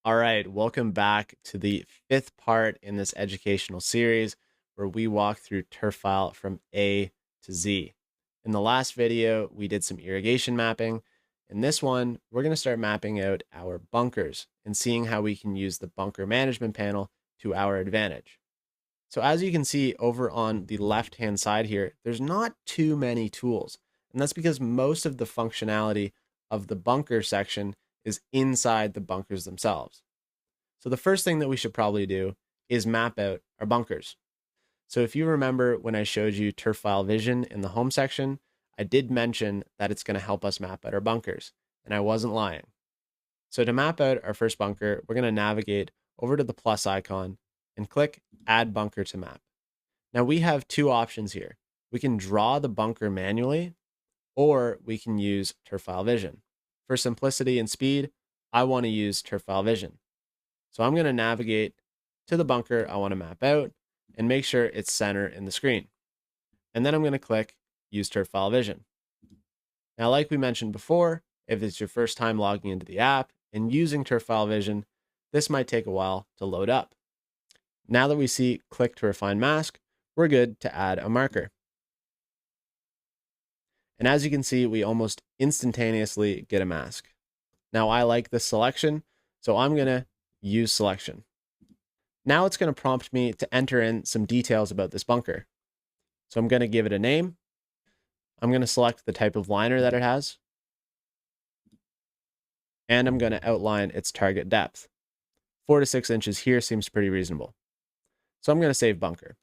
All right, welcome back to the fifth part in this educational series where we walk through Turfile from A to Z. In the last video, we did some irrigation mapping. In this one, we're going to start mapping out our bunkers and seeing how we can use the bunker management panel to our advantage. So as you can see over on the left-hand side here, there's not too many tools. And that's because most of the functionality of the bunker section is inside the bunkers themselves. So the first thing that we should probably do is map out our bunkers. So if you remember when I showed you Turfile Vision in the home section, I did mention that it's going to help us map out our bunkers, and I wasn't lying. So to map out our first bunker, we're going to navigate over to the plus icon and click Add Bunker to Map. Now we have two options here. We can draw the bunker manually, or we can use Turfile Vision. For simplicity and speed, I want to use Turfile Vision. So I'm going to navigate to the bunker I want to map out and make sure it's center in the screen. And then I'm going to click Use Turfile Vision. Now, like we mentioned before, if it's your first time logging into the app and using Turfile Vision, this might take a while to load up. Now that we see Click to Refine Mask, we're good to add a marker. And as you can see, we almost instantaneously get a mask. Now I like this selection, so I'm going to use selection. Now it's going to prompt me to enter in some details about this bunker. So I'm going to give it a name. I'm going to select the type of liner that it has. And I'm going to outline its target depth. 4 to 6 inches here seems pretty reasonable. So I'm going to save bunker.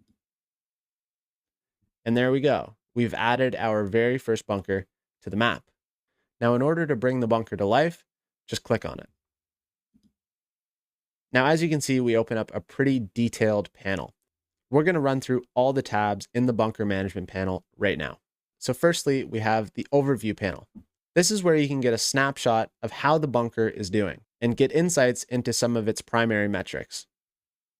And there we go. We've added our very first bunker to the map. Now, in order to bring the bunker to life, just click on it. Now, as you can see, we open up a pretty detailed panel. We're going to run through all the tabs in the bunker management panel right now. So firstly, we have the overview panel. This is where you can get a snapshot of how the bunker is doing and get insights into some of its primary metrics,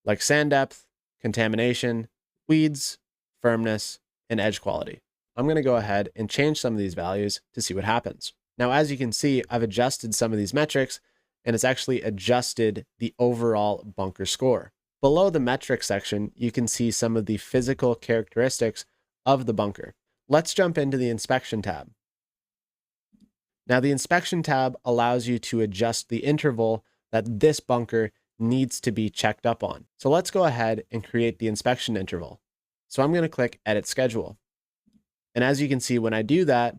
like sand depth, contamination, weeds, firmness, and edge quality. I'm going to go ahead and change some of these values to see what happens. Now, as you can see, I've adjusted some of these metrics, and it's actually adjusted the overall bunker score. Below the metrics section, you can see some of the physical characteristics of the bunker. Let's jump into the inspection tab. Now, the inspection tab allows you to adjust the interval that this bunker needs to be checked up on. So let's go ahead and create the inspection interval. So I'm going to click Edit Schedule. And as you can see, when I do that,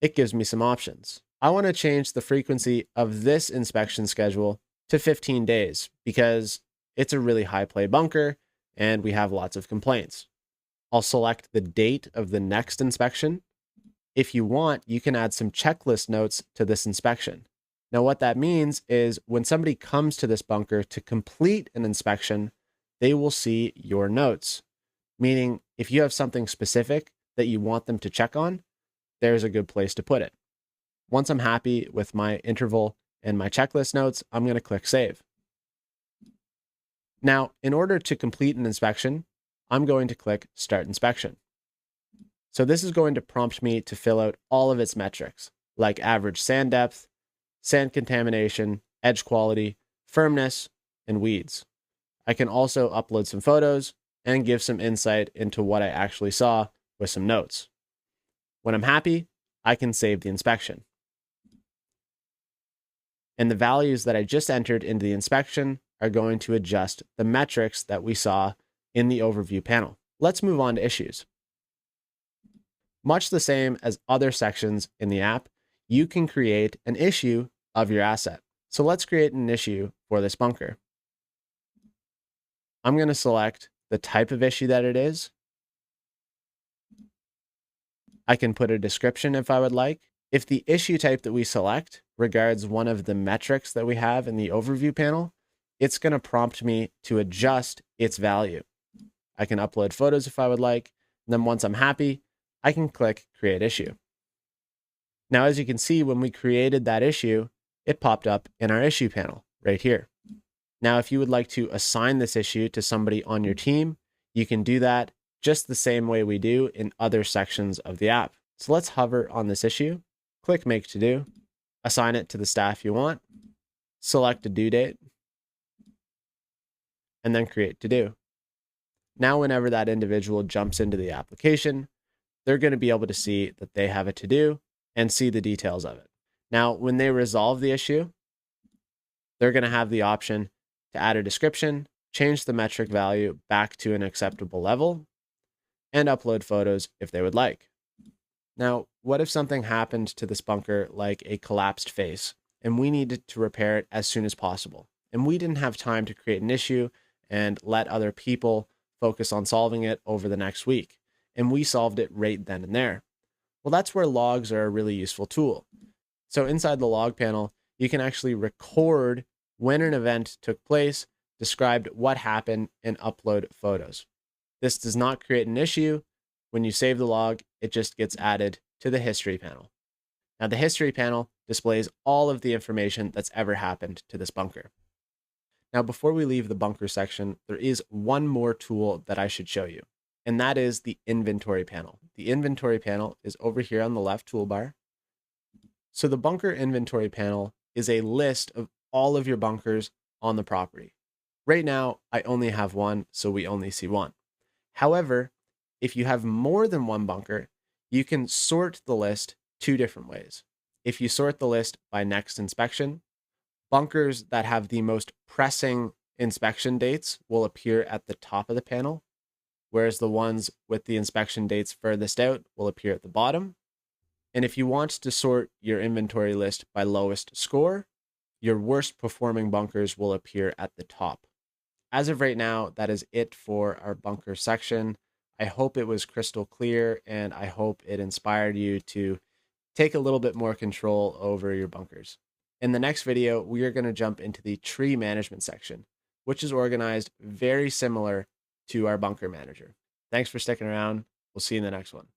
it gives me some options. I want to change the frequency of this inspection schedule to 15 days because it's a really high play bunker and we have lots of complaints. I'll select the date of the next inspection. If you want, you can add some checklist notes to this inspection. Now, what that means is when somebody comes to this bunker to complete an inspection, they will see your notes. Meaning, if you have something specific that you want them to check on, there's a good place to put it. Once I'm happy with my interval and my checklist notes, I'm going to click Save. Now, in order to complete an inspection, I'm going to click Start Inspection. So this is going to prompt me to fill out all of its metrics, like average sand depth, sand contamination, edge quality, firmness, and weeds. I can also upload some photos and give some insight into what I actually saw with some notes. When I'm happy, I can save the inspection. And the values that I just entered into the inspection are going to adjust the metrics that we saw in the overview panel. Let's move on to issues. Much the same as other sections in the app, you can create an issue of your asset. So let's create an issue for this bunker. I'm going to select the type of issue that it is. I can put a description if I would like. If the issue type that we select regards one of the metrics that we have in the overview panel, it's going to prompt me to adjust its value. I can upload photos if I would like. And then once I'm happy, I can click Create Issue. Now, as you can see, when we created that issue, it popped up in our issue panel right here. Now, if you would like to assign this issue to somebody on your team, you can do that just the same way we do in other sections of the app. So let's hover on this issue, click Make To Do, assign it to the staff you want, select a due date, and then create to do. Now, whenever that individual jumps into the application, they're going to be able to see that they have a to do and see the details of it. Now, when they resolve the issue, they're going to have the option to add a description, change the metric value back to an acceptable level, and upload photos if they would like. Now, what if something happened to this bunker, like a collapsed face, and we needed to repair it as soon as possible, and we didn't have time to create an issue and let other people focus on solving it over the next week, and we solved it right then and there? Well, that's where logs are a really useful tool. So inside the log panel, you can actually record when an event took place, describe what happened, and upload photos. This does not create an issue. When you save the log, it just gets added to the history panel. Now, the history panel displays all of the information that's ever happened to this bunker. Now, before we leave the bunker section, there is one more tool that I should show you, and that is the inventory panel. The inventory panel is over here on the left toolbar. So the bunker inventory panel is a list of all of your bunkers on the property. Right now, I only have one, so we only see one. However, if you have more than one bunker, you can sort the list two different ways. If you sort the list by next inspection, bunkers that have the most pressing inspection dates will appear at the top of the panel, whereas the ones with the inspection dates furthest out will appear at the bottom. And if you want to sort your inventory list by lowest score, your worst performing bunkers will appear at the top. As of right now, that is it for our bunker section. I hope it was crystal clear, and I hope it inspired you to take a little bit more control over your bunkers. In the next video, we are going to jump into the tree management section, which is organized very similar to our bunker manager. Thanks for sticking around. We'll see you in the next one.